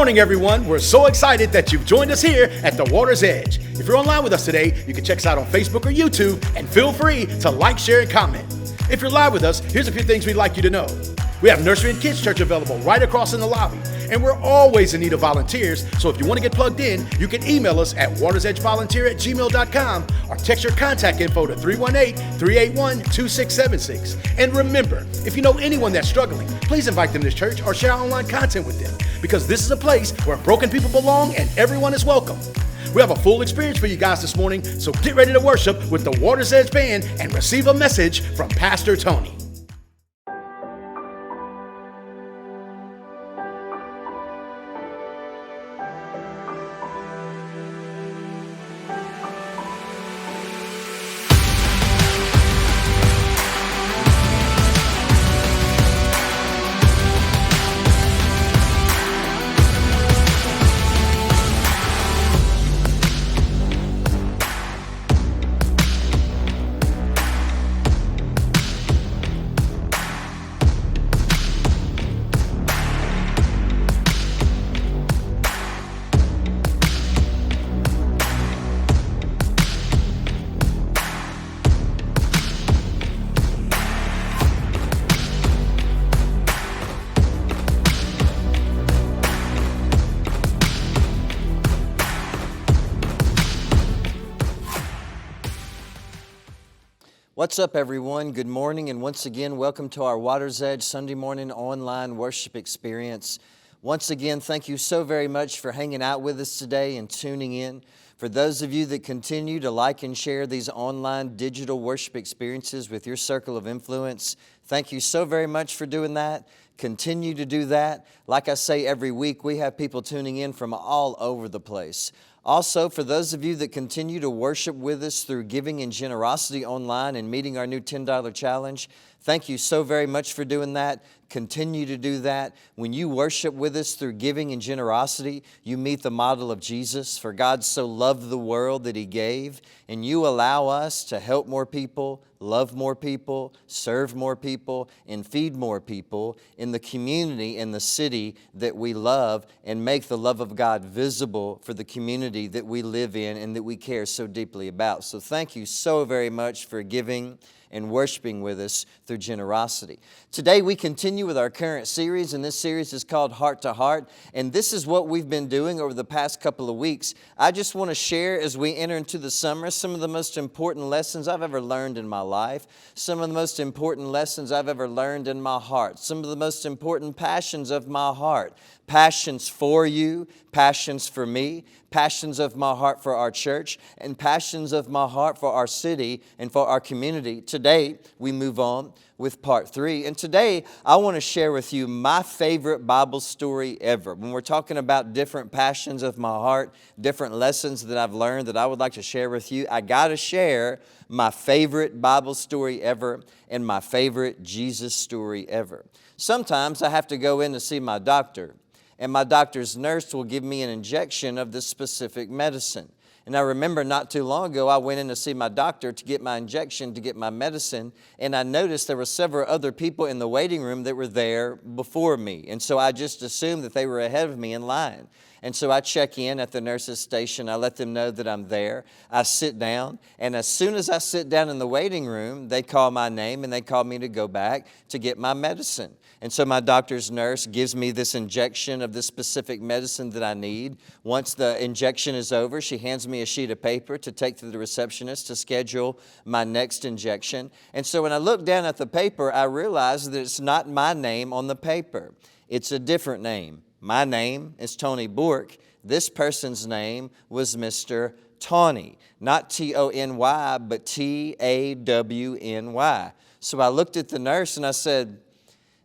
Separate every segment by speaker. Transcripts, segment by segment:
Speaker 1: morning, everyone. We're so excited that you've joined us here at the Water's Edge. If you're online with us today, you can check us out on Facebook or YouTube, and feel free to like, share, and comment. If you're live with us, here's a few things we'd like you to know. We have Nursery and Kids Church available right across in the lobby, and we're always in need of volunteers, so if you want to get plugged in, you can email us at watersedgevolunteer@gmail.com or text your contact info to 318-381-2676. And remember, if you know anyone that's struggling, please invite them to church or share online content with them, because this is a place where broken people belong and everyone is welcome. We have a full experience for you guys this morning, so get ready to worship with the Water's Edge Band and receive a message from Pastor Tony.
Speaker 2: What's up, everyone? Good morning, and once again, welcome to our Water's Edge Sunday morning online worship experience. Once again, thank you so very much for hanging out with us today and tuning in. For those of you that continue to like and share these online digital worship experiences with your circle of influence, thank you so very much for doing that. Continue to do that. Like I say every week, we have people tuning in from all over the place. Also, for those of you that continue to worship with us through giving and generosity online and meeting our new $10 challenge, thank you so very much for doing that. Continue to do that. When you worship with us through giving and generosity, you meet the model of Jesus. For God so loved the world that He gave, and you allow us to help more people, love more people, serve more people, and feed more people in the community, in the city that we love, and make the love of God visible for the community that we live in and that we care so deeply about. So thank you so very much for giving and worshiping with us through generosity. Today we continue with our current series, and this series is called Heart to Heart, and this is what we've been doing over the past couple of weeks. I just want to share, as we enter into the summer, some of the most important lessons I've ever learned in my life, some of the most important lessons I've ever learned in my heart, some of the most important passions of my heart. Passions for you, passions for me, passions of my heart for our church, and passions of my heart for our city and for our community. Today, we move on with part 3. And today, I want to share with you my favorite Bible story ever. When we're talking about different passions of my heart, different lessons that I've learned that I would like to share with you, I got to share my favorite Bible story ever and my favorite Jesus story ever. Sometimes I have to go in to see my doctor, and my doctor's nurse will give me an injection of this specific medicine. And I remember not too long ago, I went in to see my doctor to get my injection, to get my medicine, and I noticed there were several other people in the waiting room that were there before me. And so I just assumed that they were ahead of me in line. And so I check in at the nurse's station. I let them know that I'm there. I sit down, and as soon as I sit down in the waiting room, they call my name and they call me to go back to get my medicine. And so my doctor's nurse gives me this injection of this specific medicine that I need. Once the injection is over, she hands me a sheet of paper to take to the receptionist to schedule my next injection. And so when I look down at the paper, I realize that it's not my name on the paper. It's a different name. My name is Tony Bourke. This person's name was Mr. Tawny. Not T-O-N-Y, but T-A-W-N-Y. So I looked at the nurse and I said,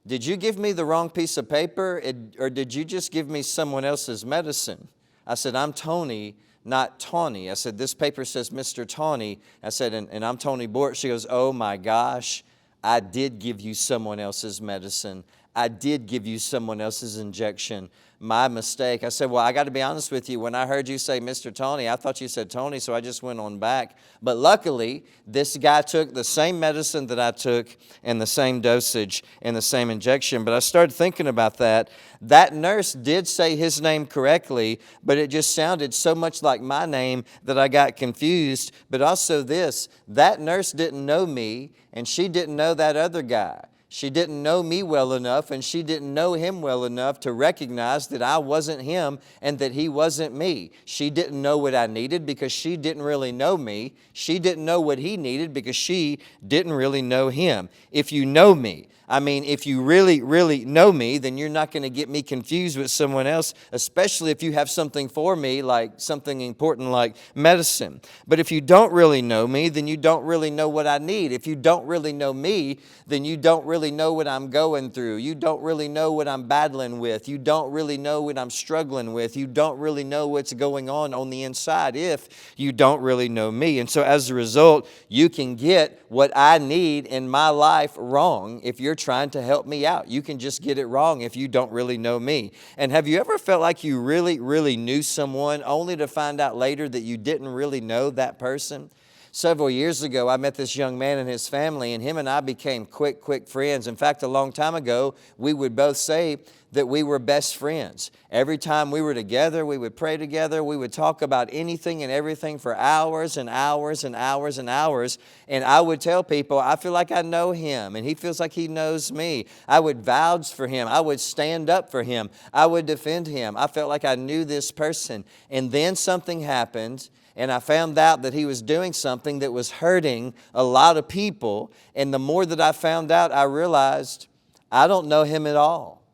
Speaker 2: "Did you give me the wrong piece of paper, or did you just give me someone else's medicine?" I said, "I'm Tony, not Tawny." I said, "This paper says Mr. Tawny." I said, and I'm Tony Bourke. She goes, "Oh my gosh, I did give you someone else's medicine. I did give you someone else's injection. My mistake. I said, well, I got to be honest with you. When I heard you say Mr. Tony, I thought you said Tony, so I just went on back. But luckily, this guy took the same medicine that I took and the same dosage and the same injection. But I started thinking about that. That nurse did say his name correctly, but it just sounded so much like my name that I got confused. But also this, that nurse didn't know me, and she didn't know that other guy. She didn't know me well enough, and she didn't know him well enough to recognize that I wasn't him and that he wasn't me. She didn't know what I needed because she didn't really know me. She didn't know what he needed because she didn't really know him. If you know me, if you really, really know me, then you're not going to get me confused with someone else, especially if you have something for me, like something important like medicine. But if you don't really know me, then you don't really know what I need. If you don't really know me, then you don't really know what I'm going through. You don't really know what I'm battling with. You don't really know what I'm struggling with. You don't really know what's going on the inside if you don't really know me. And so as a result, you can get what I need in my life wrong if you're trying to help me out. You can just get it wrong if you don't really know me. And have you ever felt like you really, really knew someone only to find out later that you didn't really know that person? Several years ago, I met this young man and his family, and him and I became quick friends. In fact, a long time ago, we would both say that we were best friends. Every time we were together, we would pray together. We would talk about anything and everything for hours and hours and hours and hours. And I would tell people, I feel like I know him, and he feels like he knows me. I would vouch for him. I would stand up for him. I would defend him. I felt like I knew this person. And then something happened, and I found out that he was doing something that was hurting a lot of people. And the more that I found out, I realized I don't know him at all.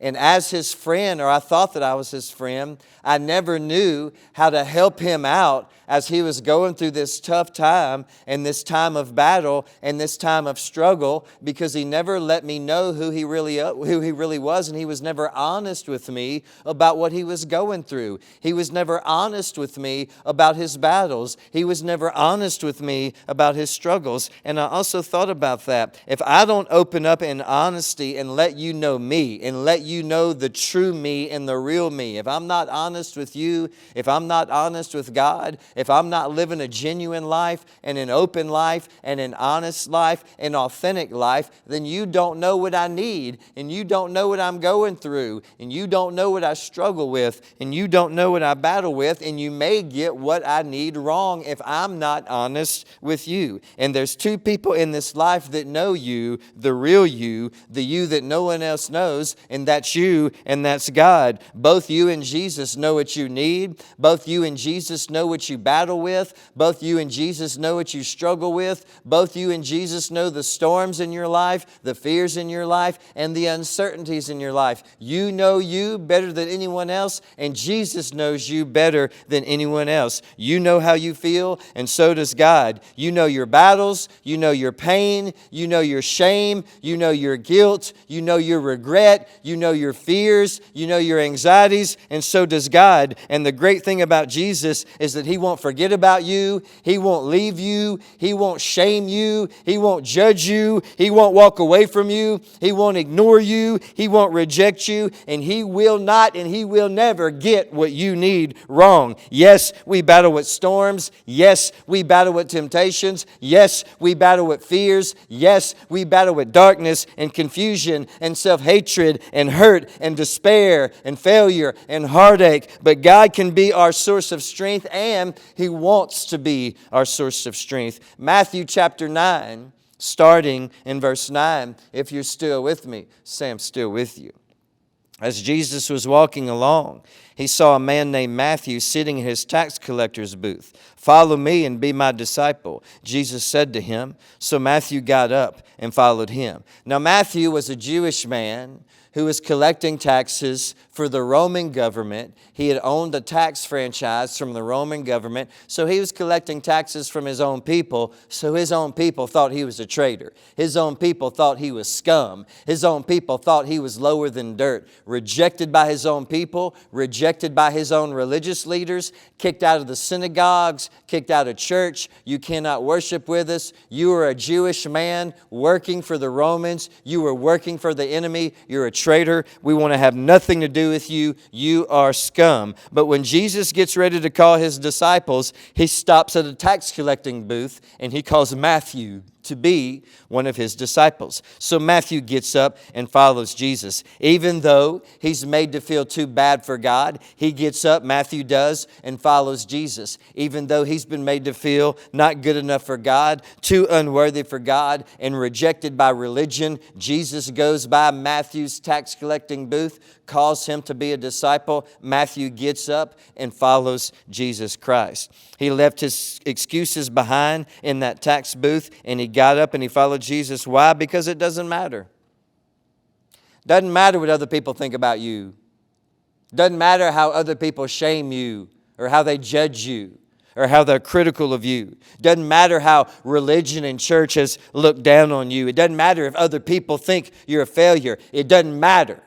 Speaker 2: And as his friend, or I thought that I was his friend, I never knew how to help him out as he was going through this tough time and this time of battle and this time of struggle, because he never let me know who he really was, and he was never honest with me about what he was going through. He was never honest with me about his battles. He was never honest with me about his struggles. And I also thought about that. If I don't open up in honesty and let you know me and let you know the true me and the real me, if I'm not honest with you, if I'm not honest with God, if I'm not living a genuine life and an open life and an honest life and authentic life, then you don't know what I need, and you don't know what I'm going through, and you don't know what I struggle with, and you don't know what I battle with, and you may get what I need wrong if I'm not honest with you. And there's two people in this life that know you, the real you, the you that no one else knows, and that's you and that's God. Both you and Jesus know what you need. Both you and Jesus know what you battle with. Both you and Jesus know what you struggle with. Both you and Jesus know the storms in your life, the fears in your life, and the uncertainties in your life. You know you better than anyone else, and Jesus knows you better than anyone else. You know how you feel, and so does God. You know your battles, you know your pain, you know your shame, you know your guilt, you know your regret, you know your fears, you know your anxieties, and so does God. And the great thing about Jesus is that He won't forget about you. He won't leave you. He won't shame you. He won't judge you. He won't walk away from you. He won't ignore you. He won't reject you. And He will not and He will never get what you need wrong. Yes, we battle with storms. Yes, we battle with temptations. Yes, we battle with fears. Yes, we battle with darkness and confusion and self-hatred and hurt and despair and failure and heartache. But God can be our source of strength, and He wants to be our source of strength. Matthew chapter 9, starting in verse 9. If you're still with me, say I'm still with you. As Jesus was walking along, He saw a man named Matthew sitting in his tax collector's booth. "Follow me and be my disciple," Jesus said to him. So Matthew got up and followed Him. Now Matthew was a Jewish man who was collecting taxes for the Roman government. He had owned a tax franchise from the Roman government, so he was collecting taxes from his own people, so his own people thought he was a traitor. His own people thought he was scum. His own people thought he was lower than dirt. Rejected by his own people, rejected by his own religious leaders, kicked out of the synagogues, kicked out of church. You cannot worship with us. You are a Jewish man working for the Romans. You are working for the enemy. You're a traitor. We want to have nothing to do with you. You are scum. But when Jesus gets ready to call his disciples, he stops at a tax collecting booth and he calls Matthew to be one of his disciples. So Matthew gets up and follows Jesus. Even though he's made to feel too bad for God, he gets up, Matthew does, and follows Jesus. Even though he's been made to feel not good enough for God, too unworthy for God, and rejected by religion, Jesus goes by Matthew's tax collecting booth, calls him to be a disciple. Matthew gets up and follows Jesus Christ. He left his excuses behind in that tax booth and he got up and he followed Jesus. Why? Because it doesn't matter. Doesn't matter what other people think about you. Doesn't matter how other people shame you or how they judge you or how they're critical of you. Doesn't matter how religion and church has looked down on you. It doesn't matter if other people think you're a failure. It doesn't matter.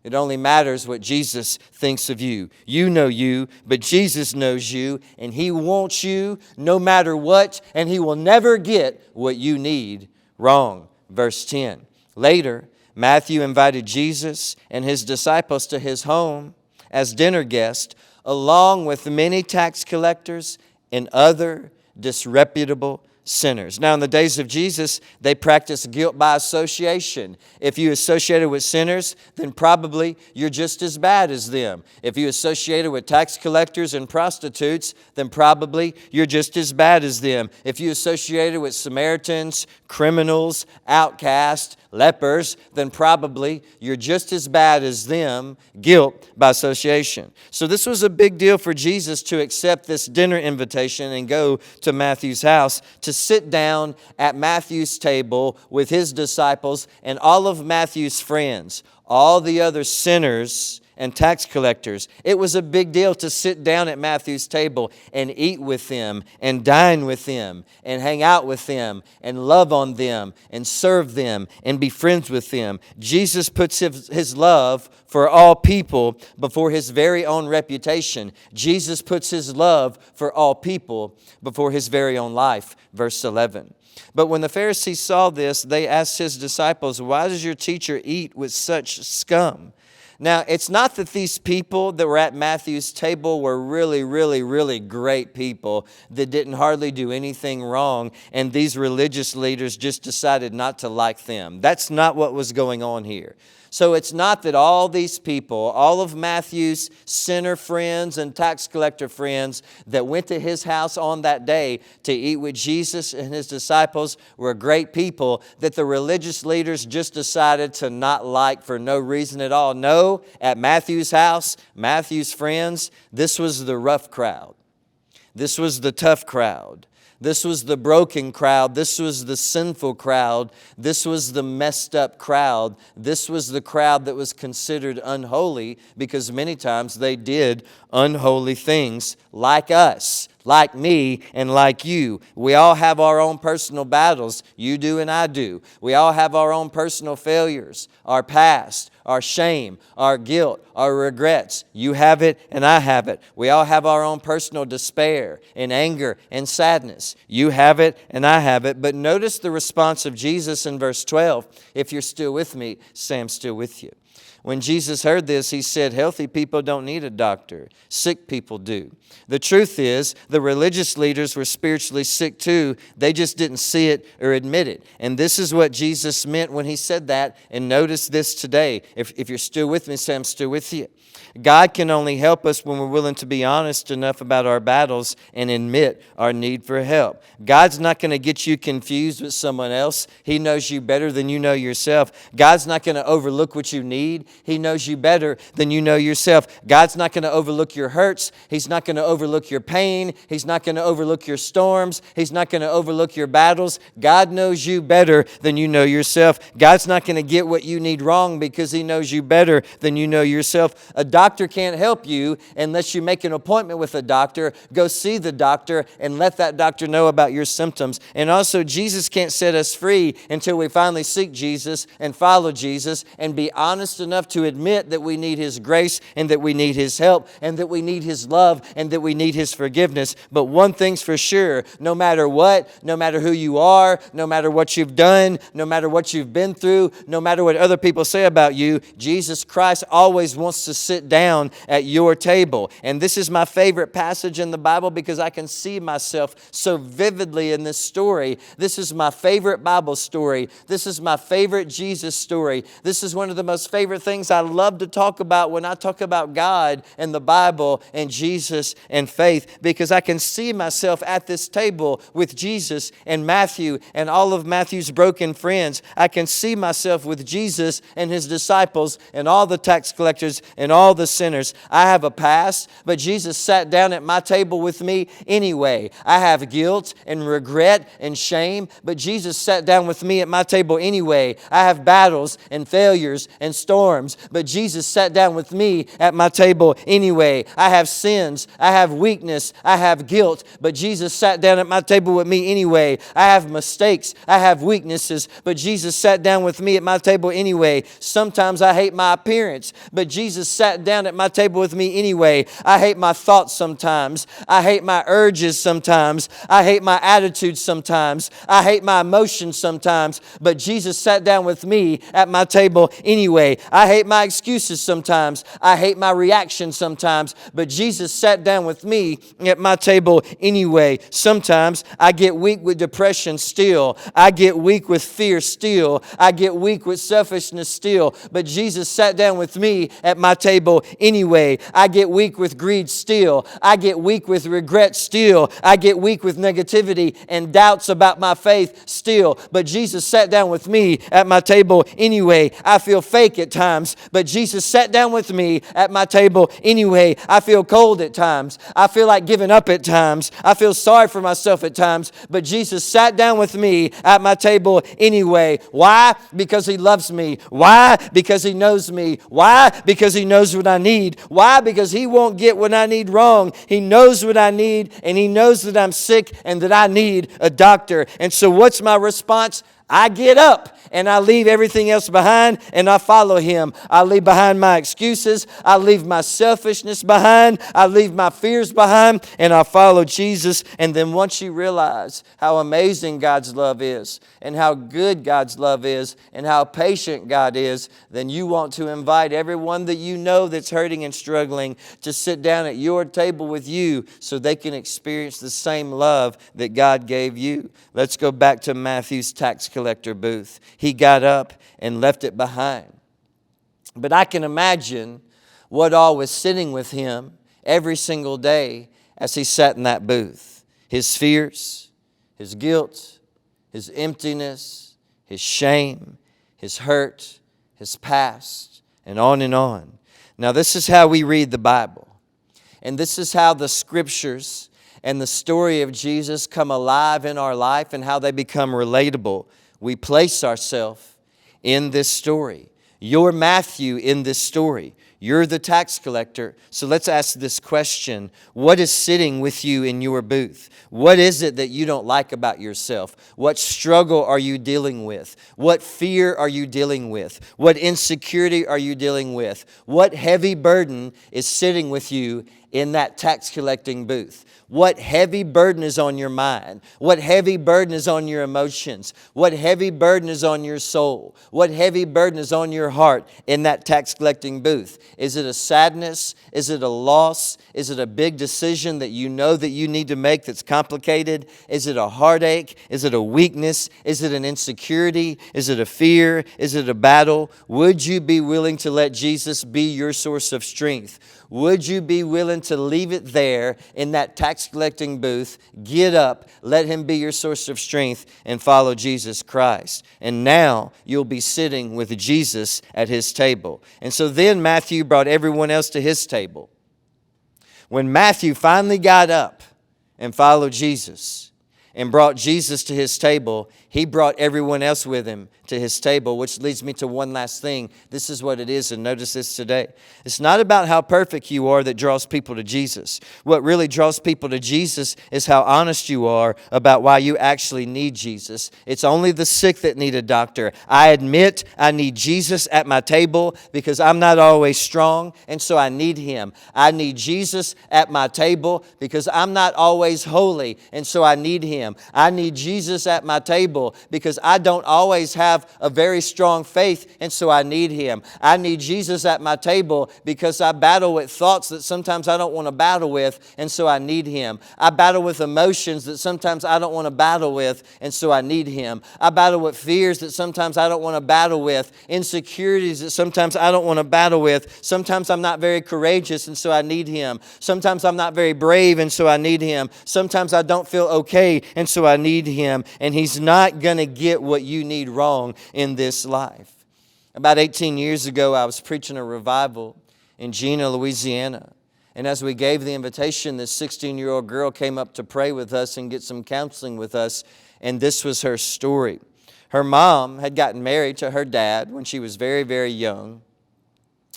Speaker 2: It only matters what Jesus thinks of you. You know you, but Jesus knows you, and He wants you no matter what, and He will never get what you need wrong. Verse 10. Later, Matthew invited Jesus and His disciples to his home as dinner guests, along with many tax collectors and other disreputable sinners. Now, in the days of Jesus, they practiced guilt by association. If you associated with sinners, then probably you're just as bad as them. If you associated with tax collectors and prostitutes, then probably you're just as bad as them. If you associated with Samaritans, criminals, outcasts, lepers, then probably you're just as bad as them. Guilt by association. So this was a big deal for Jesus to accept this dinner invitation and go to Matthew's house to sit down at Matthew's table with his disciples and all of Matthew's friends, all the other sinners and tax collectors. It was a big deal to sit down at Matthew's table and eat with them and dine with them and hang out with them and love on them and serve them and be friends with them. Jesus puts his love for all people before His very own reputation. Jesus puts His love for all people before His very own life. Verse 11. But when the Pharisees saw this, they asked His disciples, "Why does your teacher eat with such scum?" Now, it's not that these people that were at Matthew's table were really great people that didn't hardly do anything wrong, and these religious leaders just decided not to like them. That's not what was going on here. So it's not that all these people, all of Matthew's sinner friends and tax collector friends that went to his house on that day to eat with Jesus and His disciples were great people that the religious leaders just decided to not like for no reason at all. No, at Matthew's house, Matthew's friends, this was the rough crowd. This was the tough crowd. This was the broken crowd. This was the sinful crowd. This was the messed up crowd. This was the crowd that was considered unholy because many times they did unholy things like us, like me, and like you. We all have our own personal battles. You do and I do. We all have our own personal failures, our past, our shame, our guilt, our regrets. You have it and I have it. We all have our own personal despair and anger and sadness. You have it and I have it. But notice the response of Jesus in verse 12. If you're still with me, say I'm still with you. When Jesus heard this, He said, "Healthy people don't need a doctor. Sick people do." The truth is, the religious leaders were spiritually sick too. They just didn't see it or admit it. And this is what Jesus meant when He said that. And notice this today. If you're still with me, say, I'm still with you. God can only help us when we're willing to be honest enough about our battles and admit our need for help. God's not going to get you confused with someone else. He knows you better than you know yourself. God's not going to overlook what you need. He knows you better than you know yourself. God's not going to overlook your hurts. He's not going to overlook your pain. He's not going to overlook your storms. He's not going to overlook your battles. God knows you better than you know yourself. God's not going to get what you need wrong because He knows you better than you know yourself. A doctor can't help you unless you make an appointment with a doctor. Go see the doctor and let that doctor know about your symptoms. And also, Jesus can't set us free until we finally seek Jesus and follow Jesus and be honest enough to admit that we need His grace and that we need His help and that we need His love and that we need His forgiveness. But one thing's for sure, no matter what, no matter who you are, no matter what you've done, no matter what you've been through, no matter what other people say about you, Jesus Christ always wants to sit down at your table. And this is my favorite passage in the Bible because I can see myself so vividly in this story. This is my favorite Bible story. This is my favorite Jesus story. This is one of the most favorite things I love to talk about when I talk about God and the Bible and Jesus and faith, because I can see myself at this table with Jesus and Matthew and all of Matthew's broken friends. I can see myself with Jesus and His disciples and all the tax collectors and all the sinners. I have a past, but Jesus sat down at my table with me anyway. I have guilt and regret and shame, but Jesus sat down with me at my table anyway. I have battles and failures and storms, but Jesus sat down with me at my table anyway. I have sins, I have weakness, I have guilt, but Jesus sat down at my table with me anyway. I have mistakes, I have weaknesses, but Jesus sat down with me at my table anyway. Sometimes I hate my appearance, but Jesus sat down at my table with me anyway. I hate my thoughts sometimes. I hate my urges sometimes. I hate my attitudes sometimes. I hate my emotions sometimes, but Jesus sat down with me at my table anyway. I hate my excuses sometimes. I hate my reactions sometimes, but Jesus sat down with me at my table anyway. Sometimes I get weak with depression still. I get weak with fear still. I get weak with selfishness still, but Jesus sat down with me at my table anyway. I get weak with greed still. I get weak with regret still. I get weak with negativity and doubts about my faith still, but Jesus sat down with me at my table anyway. I feel fake at times, but Jesus sat down with me at my table anyway. I feel cold at times. I feel like giving up at times. I feel sorry for myself at times, but Jesus sat down with me at my table anyway. Why? Because He loves me. Why? Because He knows me. Why? Because He knows what I need. Why? Because He won't get what I need wrong. He knows what I need, and He knows that I'm sick and that I need a doctor. And so what's my response? I get up and I leave everything else behind and I follow Him. I leave behind my excuses. I leave my selfishness behind. I leave my fears behind and I follow Jesus. And then once you realize how amazing God's love is and how good God's love is and how patient God is, then you want to invite everyone that you know that's hurting and struggling to sit down at your table with you so they can experience the same love that God gave you. Let's go back to Matthew's tax collector booth. He got up and left it behind. But I can imagine what all was sitting with him every single day as he sat in that booth. His fears, his guilt, his emptiness, his shame, his hurt, his past, and on and on. Now, this is how we read the Bible. And this is how the Scriptures and the story of Jesus come alive in our life and how they become relatable. We place ourselves in this story. You're Matthew in this story. You're the tax collector. So let's ask this question. What is sitting with you in your booth? What is it that you don't like about yourself? What struggle are you dealing with? What fear are you dealing with? What insecurity are you dealing with? What heavy burden is sitting with you in that tax collecting booth? What heavy burden is on your mind? What heavy burden is on your emotions? What heavy burden is on your soul? What heavy burden is on your heart in that tax collecting booth? Is it a sadness? Is it a loss? Is it a big decision that you know that you need to make that's complicated? Is it a heartache? Is it a weakness? Is it an insecurity? Is it a fear? Is it a battle? Would you be willing to let Jesus be your source of strength? Would you be willing to leave it there in that tax collecting booth, get up, let Him be your source of strength, and follow Jesus Christ? And now you'll be sitting with Jesus at His table. And so then Matthew brought everyone else to his table. When Matthew finally got up and followed Jesus and brought Jesus to his table, he brought everyone else with him to his table, which leads me to one last thing. This is what it is, and notice this today. It's not about how perfect you are that draws people to Jesus. What really draws people to Jesus is how honest you are about why you actually need Jesus. It's only the sick that need a doctor. I admit I need Jesus at my table because I'm not always strong, and so I need Him. I need Jesus at my table because I'm not always holy, and so I need Him. I need Jesus at my table because I don't always have a very strong faith, and so I need Him. I need Jesus at my table because I battle with thoughts that sometimes I don't want to battle with, and so I need Him. I battle with emotions that sometimes I don't want to battle with, and so I need Him. I battle with fears that sometimes I don't want to battle with, insecurities that sometimes I don't want to battle with. Sometimes I'm not very courageous, and so I need Him. Sometimes I'm not very brave, and so I need Him. Sometimes I don't feel okay, and so I need Him. And He's not going to get what you need wrong in this life. About 18 years ago, I was preaching a revival in Jena, Louisiana. And as we gave the invitation, this 16-year-old girl came up to pray with us and get some counseling with us. And this was her story. Her mom had gotten married to her dad when she was very, very young.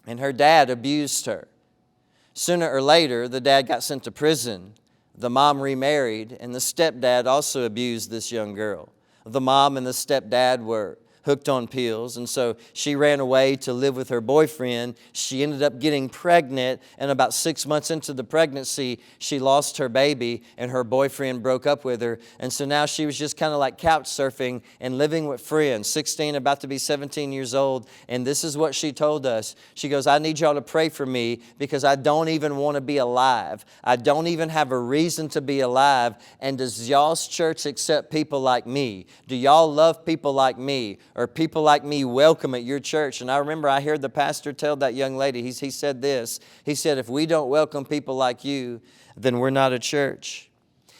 Speaker 2: And her dad abused her. Sooner or later, the dad got sent to prison. The mom remarried, and the stepdad also abused this young girl. The mom and the stepdad were hooked on pills, and so she ran away to live with her boyfriend. She ended up getting pregnant, and about 6 months into the pregnancy, she lost her baby, and her boyfriend broke up with her. And so now she was just kind of like couch surfing and living with friends, 16, about to be 17 years old. And this is what she told us. She goes, I need y'all to pray for me because I don't even want to be alive. I don't even have a reason to be alive. And does y'all's church accept people like me? Do y'all love people like me? Or people like me welcome at your church? And I remember I heard the pastor tell that young lady, he said this. He said, if we don't welcome people like you, then we're not a church.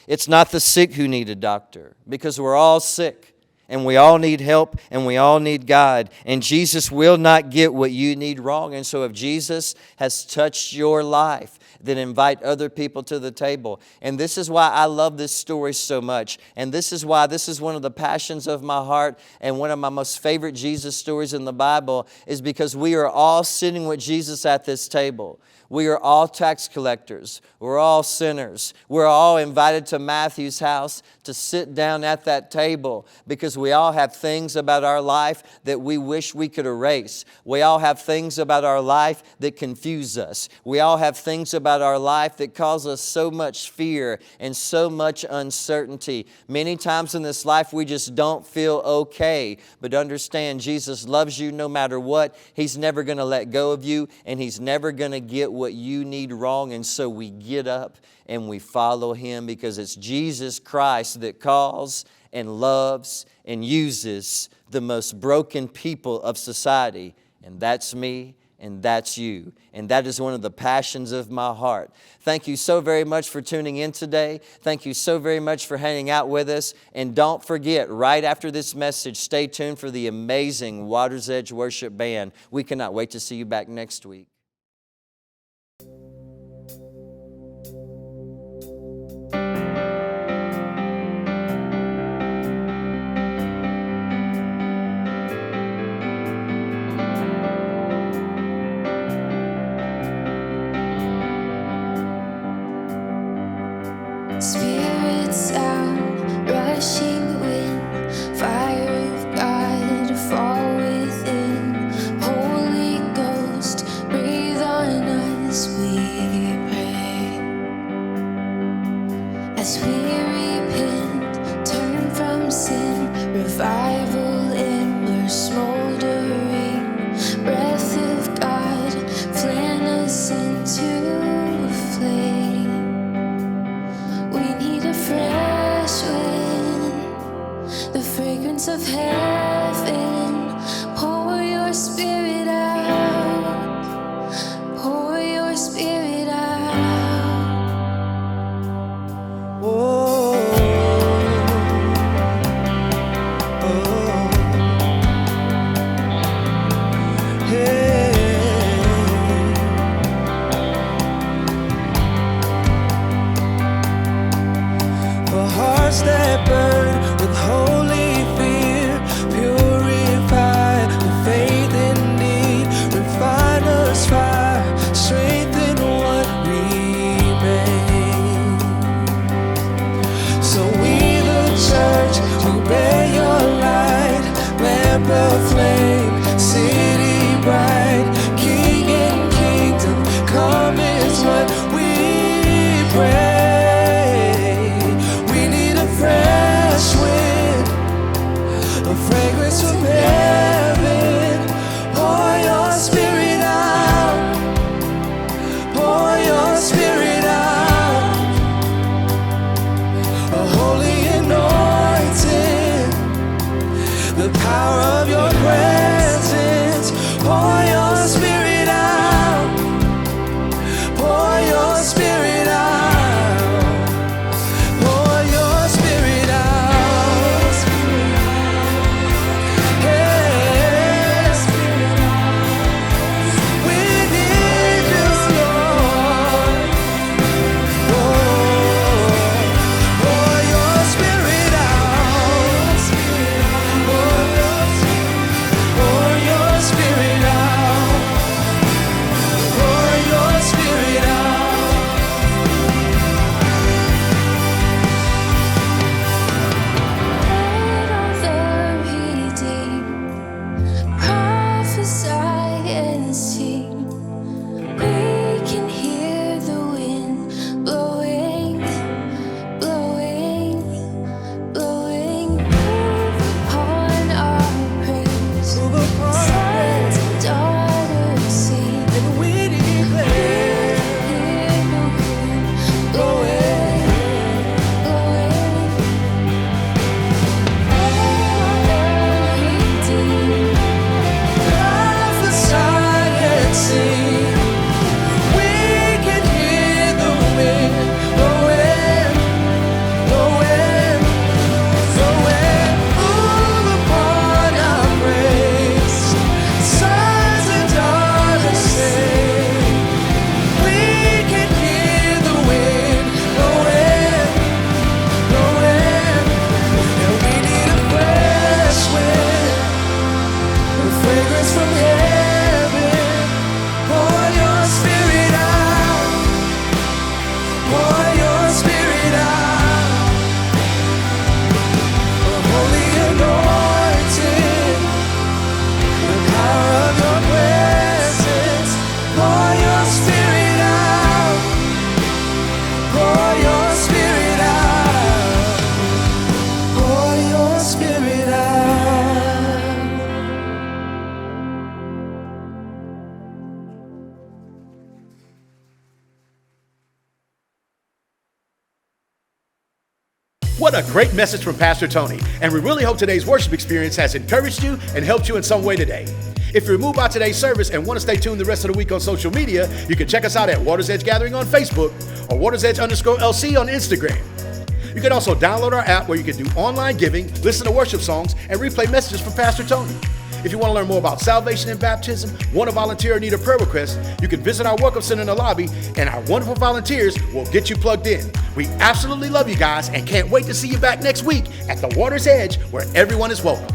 Speaker 2: It's not the sick who need a doctor, because we're all sick. And we all need help, and we all need God. And Jesus will not get what you need wrong. And so if Jesus has touched your life, then invite other people to the table. And this is why I love this story so much. And this is why this is one of the passions of my heart and one of my most favorite Jesus stories in the Bible, is because we are all sitting with Jesus at this table. We are all tax collectors. We're all sinners. We're all invited to Matthew's house to sit down at that table because we all have things about our life that we wish we could erase. We all have things about our life that confuse us. We all have things about our life that cause us so much fear and so much uncertainty. Many times in this life we just don't feel okay. But understand, Jesus loves you no matter what. He's never going to let go of you, and He's never going to get what you need wrong. And so we get up and we follow Him because it's Jesus Christ that calls and loves and uses the most broken people of society. And that's me, and that's you. And that is one of the passions of my heart. Thank you so very much for tuning in today. Thank you so very much for hanging out with us. And don't forget, right after this message, stay tuned for the amazing Water's Edge Worship Band. We cannot wait to see you back next week.
Speaker 3: Spirits out, rushing wind, fire of God, fall within. Holy Ghost, breathe on us, we pray. As we repent, turn from sin, revival ember smoldering. Breath of God, fan us into flame. We need a fresh wind, the fragrance of heaven. Pour your Spirit out, pour your Spirit
Speaker 4: hearts that burn with holy fear, purified with faith in need, refine us fire, strengthen what remains. So we the church who bear your light, lamp of flame, city bright, King and kingdom come is what we pray. We need a fresh wind, a fragrance from heaven. Pour your spirit out, pour your spirit out. A holy anointing, the power of your presence. Pour your spirit out, pour your spirit out, pour your spirit out. Yes, we need you, Lord. Pour your spirit out, pour your spirit out, pour your spirit out.
Speaker 3: Let all the redeemed prophesy and sing. We can hear the wind blowing, blowing, blowing. Move upon our praise.
Speaker 4: Move upon
Speaker 3: Sons and daughters sing.
Speaker 4: And we declare,
Speaker 3: Hear the wind blowing, blowing. Let all the redeemed
Speaker 4: prophesy and sing. We can hear the wind blowing, blowing, blowing. Move upon our praise. Sons and daughters sing. We can hear the wind blowing, blowing. And we need a fresh wind, a fragrance from heaven. Pour your spirit out, pour your spirit out. A holy anointing, the power of your presence. Pour your spirit out, pour your spirit out, pour your spirit out.
Speaker 1: What a great message from Pastor Tony, and we really hope today's worship experience has encouraged you and helped you in some way today. If you're moved by today's service and want to stay tuned the rest of the week on social media, you can check us out at Waters Edge Gathering on Facebook or WatersEdge_LC on Instagram. You can also download our app where you can do online giving, listen to worship songs, and replay messages from Pastor Tony. If you want to learn more about salvation and baptism, want to volunteer or need a prayer request, you can visit our Welcome Center in the lobby, and our wonderful volunteers will get you plugged in. We absolutely love you guys and can't wait to see you back next week at the Water's Edge, where everyone is welcome.